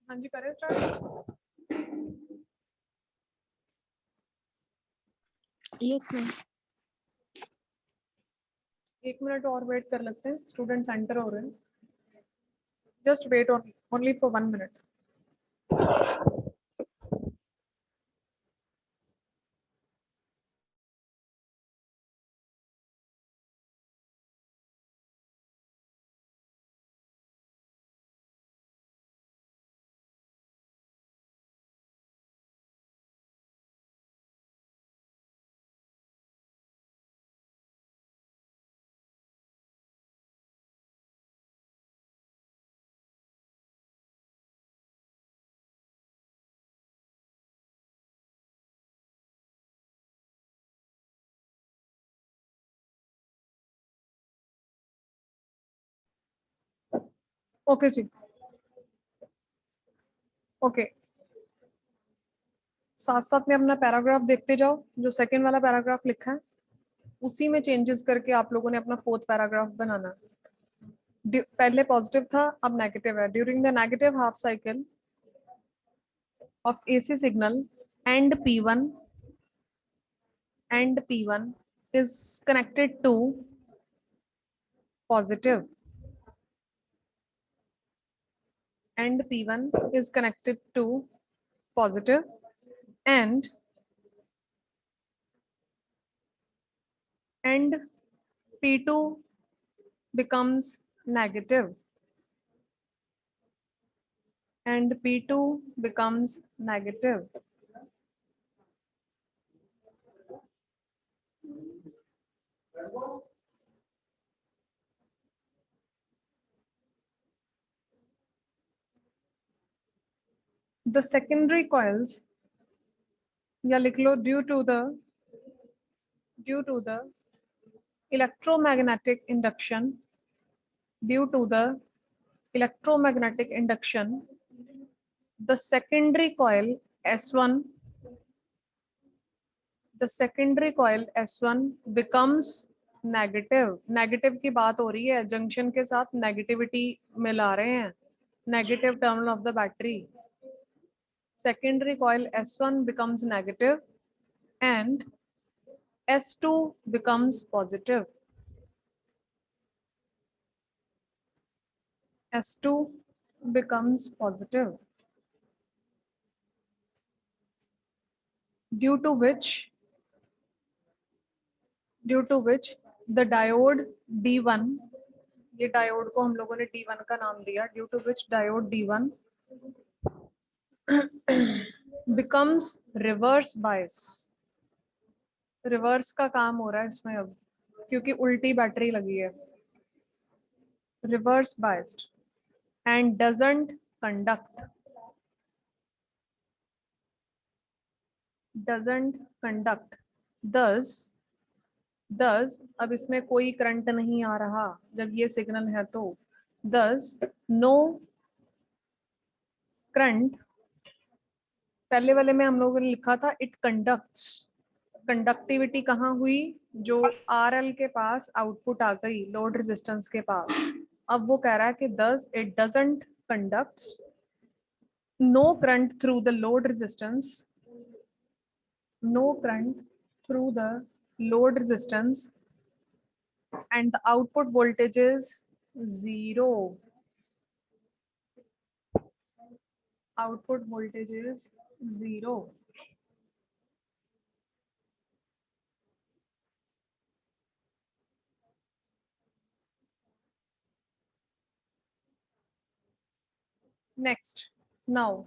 हाँ जी, करें स्टार्ट। एक मिनट और वेट कर लेते हैं, स्टूडेंट्स एंटर हो रहे हैं। Just wait only for 1 minute. Okay जी, ओके। साथ साथ में अपना पैराग्राफ देखते जाओ। जो सेकंड वाला पैराग्राफ लिखा है उसी में चेंजेस करके आप लोगों ने अपना फोर्थ पैराग्राफ बनाना है। पहले पॉजिटिव था, अब नेगेटिव है। During the negative half cycle of AC signal and P1 is connected to positive and P1 is connected to positive and P2 becomes negative and P2 becomes negative. The secondary coils, या लिख लो, due to the electromagnetic induction, due to the electromagnetic induction, the secondary coil S1, the secondary coil S1 becomes negative. Negative की बात हो रही है, junction के साथ negativity मिला रहे हैं, negative terminal of the battery. Secondary coil S1 becomes negative and S2 becomes positive. S2 becomes positive, due to which the diode D1, ये डायोड को हम लोगों ने D1 का नाम दिया, due to which diode D1 becomes reverse bias. Reverse का काम हो रहा है इसमें अब, क्योंकि उल्टी बैटरी लगी है. Reverse biased and doesn't conduct thus अब इसमें कोई करंट नहीं आ रहा जब ये सिग्नल है तो thus no करंट. पहले वाले में हम लोगों ने लिखा था इट कंडक्ट्स. कंडक्टिविटी कहाँ हुई? जो RL के पास आउटपुट आ गई लोड रेजिस्टेंस के पास. अब वो कह रहा है कि thus it doesn't conducts no current through the load resistance, no current through the load resistance and the output voltage is 0. Output voltage is 0. Next, now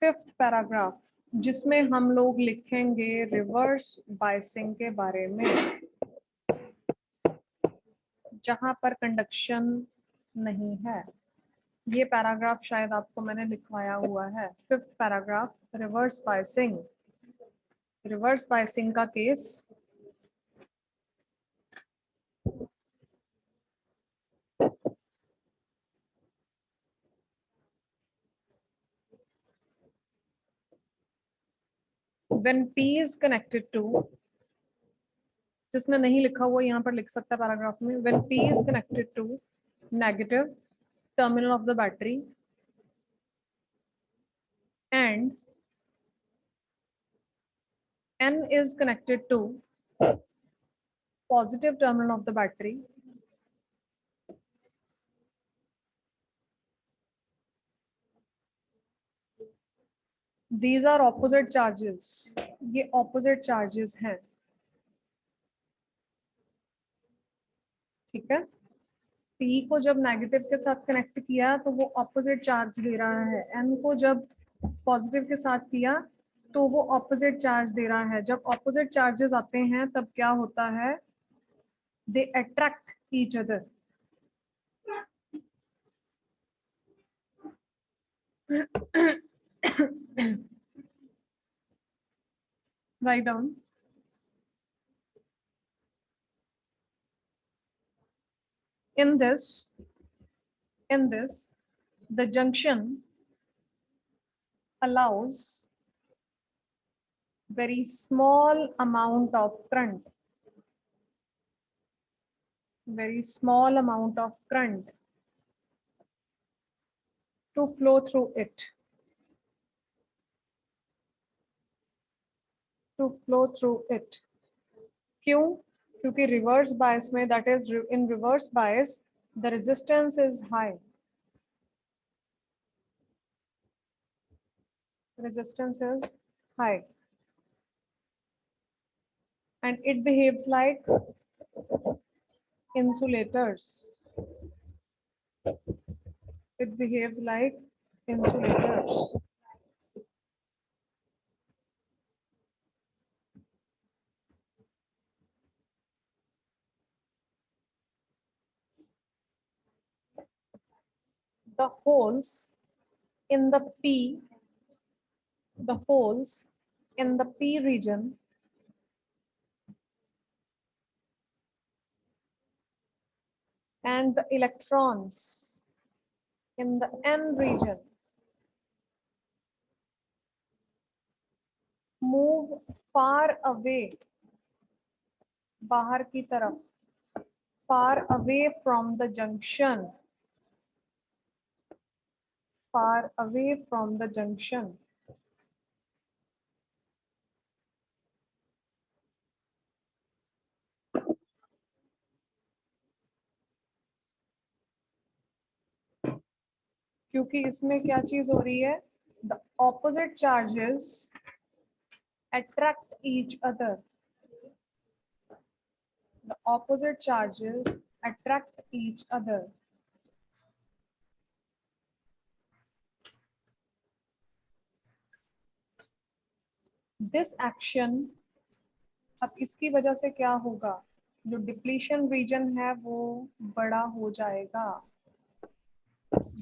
fifth paragraph, जिसमें हम लोग लिखेंगे रिवर्स बायसिंग के बारे में, जहां पर कंडक्शन नहीं है. ये पैराग्राफ शायद आपको मैंने लिखवाया हुआ है. Fifth paragraph, reverse biasing. Reverse biasing का case, when P is connected to, जिसने नहीं लिखा हुआ यहाँ पर लिख सकता है पैराग्राफ में, when P is connected to negative terminal of the battery, and N is connected to positive terminal of the battery, these are opposite charges, ये opposite charges हैं, ठीक है। P को जब नेगेटिव के साथ कनेक्ट किया तो वो ऑपोजिट चार्ज दे रहा है, N को जब पॉजिटिव के साथ किया तो वो ऑपोजिट चार्ज दे रहा है। जब ऑपोजिट चार्जेस आते हैं तब क्या होता है, they attract each other. Write down, in this the junction allows very small amount of current, very small amount of current to flow through it, to flow through it। क्यों? क्योंकि reverse bias में, that is in reverse bias, the resistance is high, resistance is high, and it behaves like insulators, it behaves like insulators। The holes in the P, the holes in the P region and the electrons in the N region move far away, बाहर की तरफ, far away from the junction, far away from the junction। क्योंकि इसमें क्या चीज हो रही है, the opposite charges attract each other, the opposite charges attract each other। This action, अब इसकी वजह से क्या होगा, जो डिप्लीशन रीजन है वो बड़ा हो जाएगा।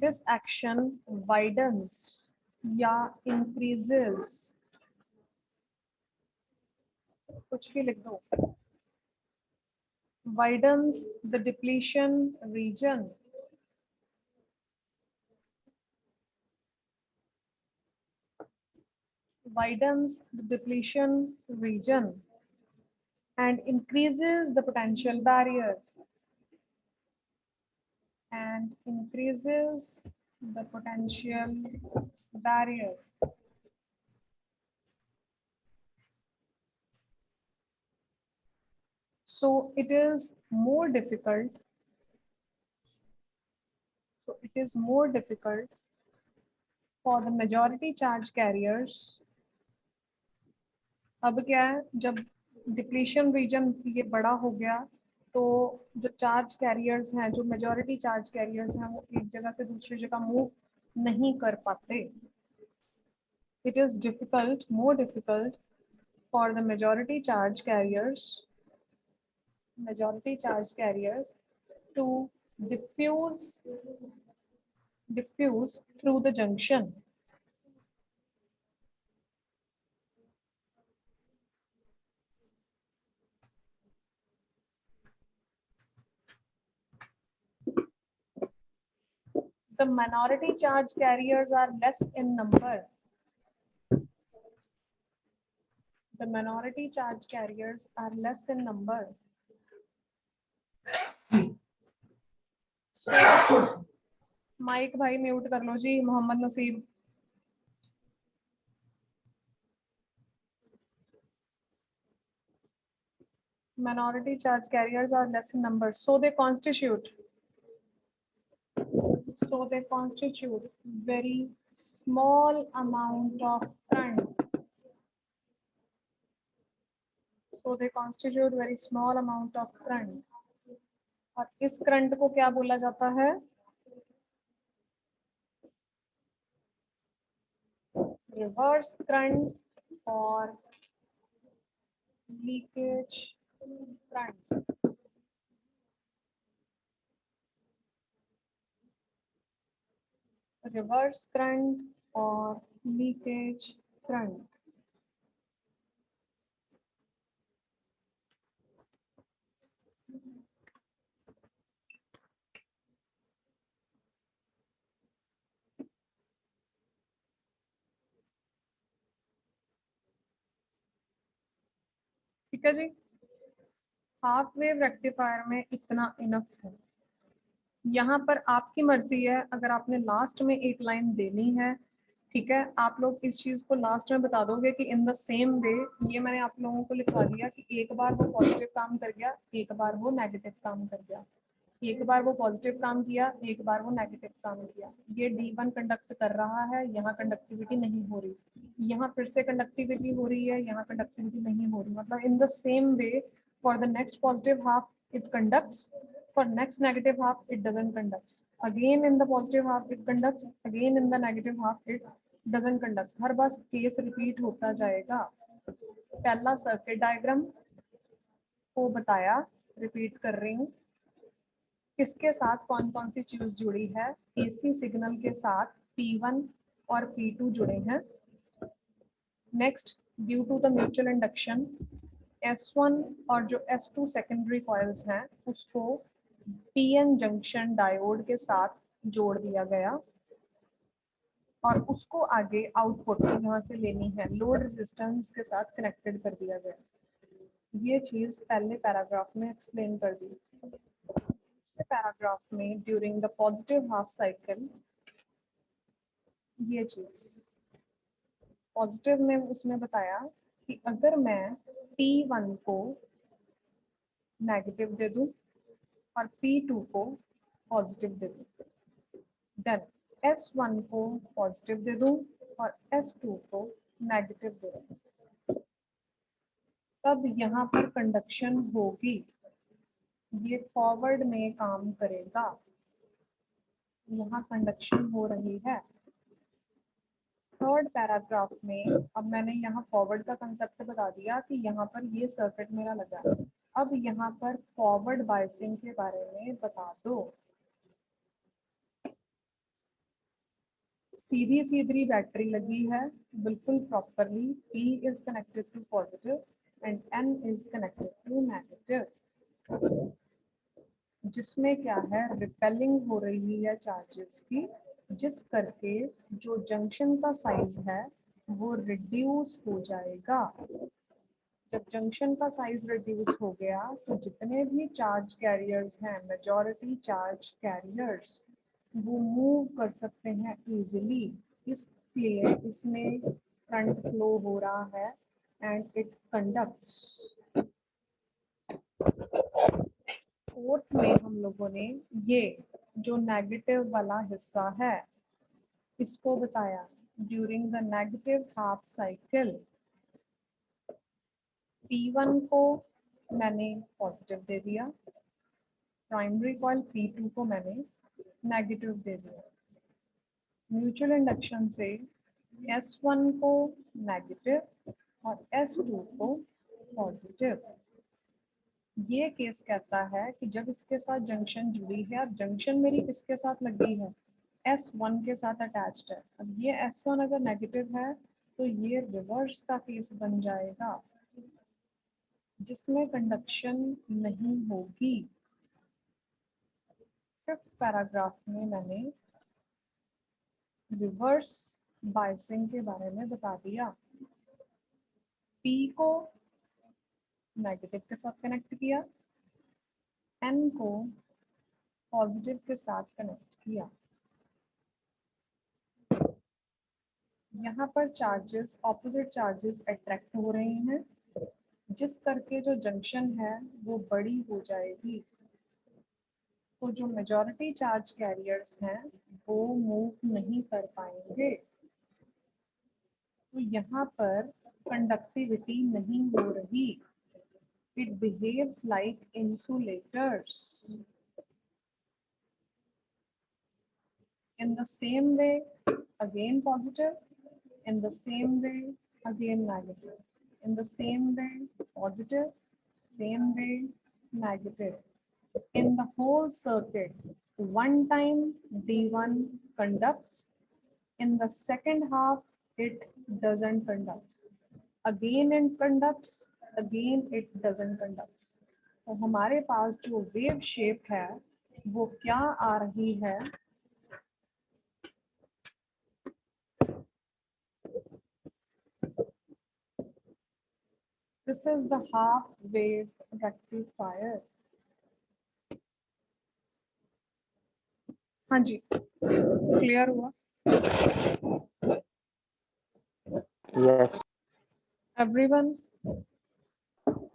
This action widens या increases, कुछ भी लिख दो, widens the depletion region, widens the depletion region and increases the potential barrier, and increases the potential barrier। So it is more difficult, so it is more difficult for the majority charge carriers। अब क्या है, जब depletion region ये बड़ा हो गया तो जो चार्ज कैरियर्स हैं, जो मेजॉरिटी चार्ज कैरियर्स हैं, वो एक जगह से दूसरी जगह मूव नहीं कर पाते। It is difficult, more difficult for the majority charge carriers to diffuse through the junction। The minority charge carriers are less in number, the minority charge carriers are less in number। So, mic भाई mute कर लो जी, मोहम्मद नसीब। minority charge carriers are less in number, so they constitute very small amount of current. So they constitute very small amount of current. और इस current को क्या बोला जाता है? रिवर्स करंट और लीकेज करंट। रिवर्स करंट और लीकेज करंट। ठीक है जी, हाफ वेव रेक्टिफायर में इतना इनफ है। यहाँ पर आपकी मर्जी है, अगर आपने लास्ट में एक लाइन देनी है, ठीक है, आप लोग इस चीज को लास्ट में बता दोगे कि इन द सेम वे, ये मैंने आप लोगों को लिखवा दिया कि एक बार वो पॉजिटिव काम कर गया, एक बार वो नेगेटिव काम कर गया, एक बार वो पॉजिटिव काम किया, एक बार वो नेगेटिव काम किया। ये D1 कंडक्ट कर रहा है, यहाँ कंडक्टिविटी नहीं हो रही, यहाँ फिर से कंडक्टिविटी हो रही है, यहाँ कंडक्टिविटी नहीं हो रही। मतलब in the same way for the next positive half it conducts, for next negative half it doesn't conduct, again in the positive half it conducts, again in the negative half it doesn't conduct। Her bar case repeat होता जाएगा। पहला circuit diagram को बताया, repeat कर रही हूँ, किसके साथ कौन कौन सी चीज जुड़ी है? एसी सिग्नल के साथ P1 और P2 जुड़े हैं। Next, due to the mutual induction S1 और जो S2 सेकेंडरी कॉइल्स हैं उसको PN जंक्शन डायोड के साथ जोड़ दिया गया और उसको आगे आउटपुट यहाँ से लेनी है लोड रेजिस्टेंस के साथ कनेक्टेड कर दिया गया। ये चीज पहले पैराग्राफ में एक्सप्लेन कर दी। इस पैराग्राफ में during the positive half cycle, ये चीज पॉजिटिव में उसने बताया कि अगर मैं P1 को नेगेटिव दे दूं और P2 को पॉजिटिव दे दूं, देन S1 को पॉजिटिव दे दूं और S2 को नेगेटिव दे दूं, तब यहाँ पर कंडक्शन होगी। ये फॉरवर्ड में काम करेगा, यहाँ कंडक्शन हो रही है। थर्ड पैराग्राफ में अब मैंने यहाँ फॉरवर्ड का कंसेप्ट बता दिया कि यहाँ पर ये सर्किट मेरा लगा है। अब यहाँ पर फॉरवर्ड बायसिंग के बारे में बता दो। सीधी सीधी बैटरी लगी है बिल्कुल properly, P is connected to positive and N is connected to negative, जिसमें क्या है, रिपेलिंग हो रही है चार्जेस की, जिस करके जो जंक्शन का साइज है वो रिड्यूस हो जाएगा। जब जंक्शन का साइज रिड्यूस हो गया तो जितने भी चार्ज कैरियर्स हैं, मेजॉरिटी चार्ज कैरियर्स, वो मूव कर सकते हैं इजीली, इसलिए इसमें करंट फ्लो हो रहा है एंड इट कंडक्ट्स। फोर्थ में हम लोगों ने ये जो नेगेटिव वाला हिस्सा है इसको बताया। During the negative half cycle P1 को मैंने पॉजिटिव दे दिया, प्राइमरी कॉइल P2 को मैंने नेगेटिव दे दिया। म्यूचुअल इंडक्शन से S1 को नेगेटिव और S2 को पॉजिटिव। ये केस कहता है कि जब इसके साथ जंक्शन जुड़ी है, अब जंक्शन मेरी किसके साथ लगी है, S1 के साथ अटैच्ड है। अब ये S1 अगर नेगेटिव है तो ये रिवर्स का केस बन जाएगा जिसमें कंडक्शन नहीं होगी। फिफ्थ पैराग्राफ में मैंने रिवर्स बायसिंग के बारे में बता दिया। P को नेगेटिव के साथ कनेक्ट किया, N को पॉजिटिव के साथ कनेक्ट किया। यहाँ पर चार्जेस, ऑपोजिट चार्जेस अट्रैक्ट हो रहे हैं, जिस करके जो जंक्शन है वो बड़ी हो जाएगी, तो जो मेजॉरिटी चार्ज कैरियर्स हैं वो मूव नहीं कर पाएंगे। तो यहाँ पर कंडक्टिविटी नहीं हो रही। It behaves like insulators. In the same way, again positive. In the same way, again negative. In the same way, positive. Same way, negative. In the whole circuit, one time D1 conducts. In the second half, it doesn't conduct. Again it conducts. Again it doesn't conduct. तो हमारे पास जो wave shape है वो क्या आ रही है? This is the half wave rectifier. हाँ जी, clear हुआ? Yes. Everyone?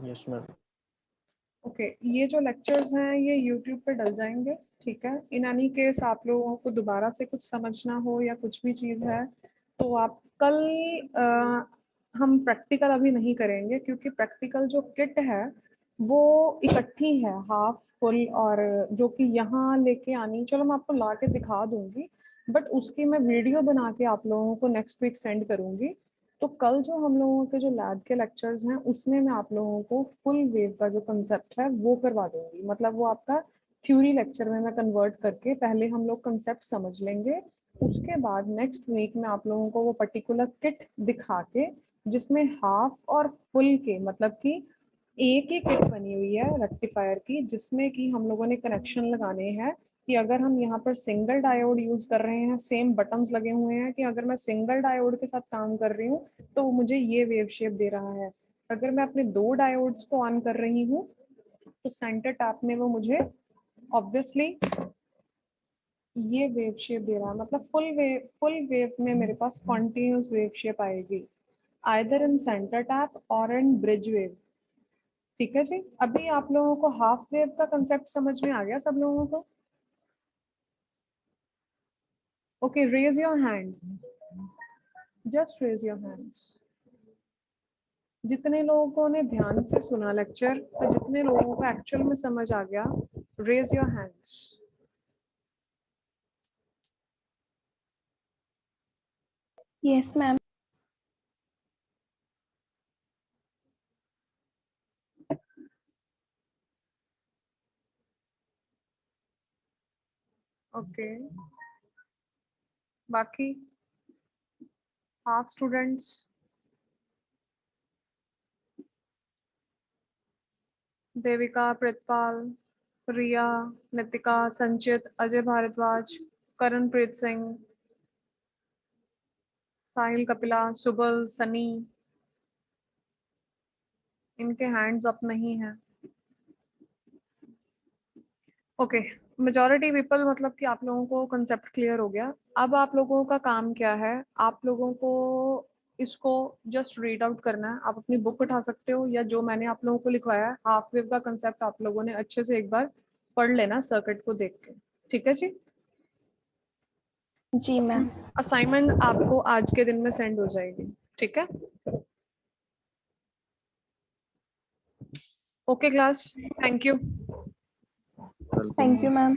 Yes, ma'am. Okay, ये जो लेक्चर्स हैं ये यूट्यूब पे डल जाएंगे, ठीक है? इन एनी केस आप लोगों को दोबारा से कुछ समझना हो या कुछ भी चीज़ है तो आप कल हम प्रैक्टिकल अभी नहीं करेंगे, क्योंकि प्रैक्टिकल जो किट है वो इकट्ठी है, हाफ फुल, और जो कि यहाँ लेके आनी, चलो मैं आपको ला के दिखा दूंगी, बट उसकी मैं वीडियो बना के आप लोगों को नेक्स्ट वीक सेंड करूंगी। तो कल जो हम लोगों के जो लैब के लेक्चर्स हैं उसमें मैं आप लोगों को फुल वेव का जो कंसेप्ट है वो करवा दूंगी। मतलब वो आपका थ्योरी लेक्चर में मैं कन्वर्ट करके पहले हम लोग कंसेप्ट समझ लेंगे, उसके बाद नेक्स्ट वीक में आप लोगों को वो पर्टिकुलर किट दिखा के, जिसमें हाफ और फुल के, मतलब कि एक ही किट बनी हुई है रेक्टिफायर की, जिसमें कि हम लोगों ने कनेक्शन लगाने हैं कि अगर हम यहाँ पर सिंगल डायोड यूज कर रहे हैं, सेम बटन्स लगे हुए हैं कि अगर मैं सिंगल डायोड के साथ काम कर रही हूँ तो वो मुझे ये वेव शेप दे रहा है। अगर मैं अपने दो डायोड्स को ऑन कर रही हूँ तो सेंटर टैप में वो मुझे ऑब्वियसली ये वेव शेप दे रहा है। मतलब फुल वेव में मेरे पास कॉन्टिन्यूस वेव शेप आएगी, आइदर इन सेंटर टैप और इन ब्रिज वेव। ठीक है जी, अभी आप लोगों को हाफ वेव का कंसेप्ट समझ में आ गया सब लोगों को? Okay, raise your hand, just raise your hands. जितने लोगों ने ध्यान से सुना लेक्चर, तो जितने लोगों को एक्चुअल में समझ आ गया, raise your hands. Yes, ma'am. Okay, बाकी हाफ स्टूडेंट्स? देविका, प्रितपाल, रिया, नितिका, संचित, अजय भारद्वाज, करणप्रीत सिंह, साहिल, कपिला, सुबल, सनी, इनके हैंड्स अप नहीं है। ओके, मेजॉरिटी पीपल, मतलब कि आप लोगों को कंसेप्ट क्लियर हो गया। अब आप लोगों का काम क्या है, आप लोगों को इसको जस्ट रीड आउट करना है। आप अपनी बुक उठा सकते हो, या जो मैंने आप लोगों को लिखवाया है हाफ वेव का कंसेप्ट आप लोगों ने अच्छे से एक बार पढ़ लेना सर्किट को देख के। ठीक है जी? जी मैम। असाइनमेंट आपको आज के दिन में सेंड हो जाएगी, ठीक है? Okay class, thank you. Thank you, ma'am.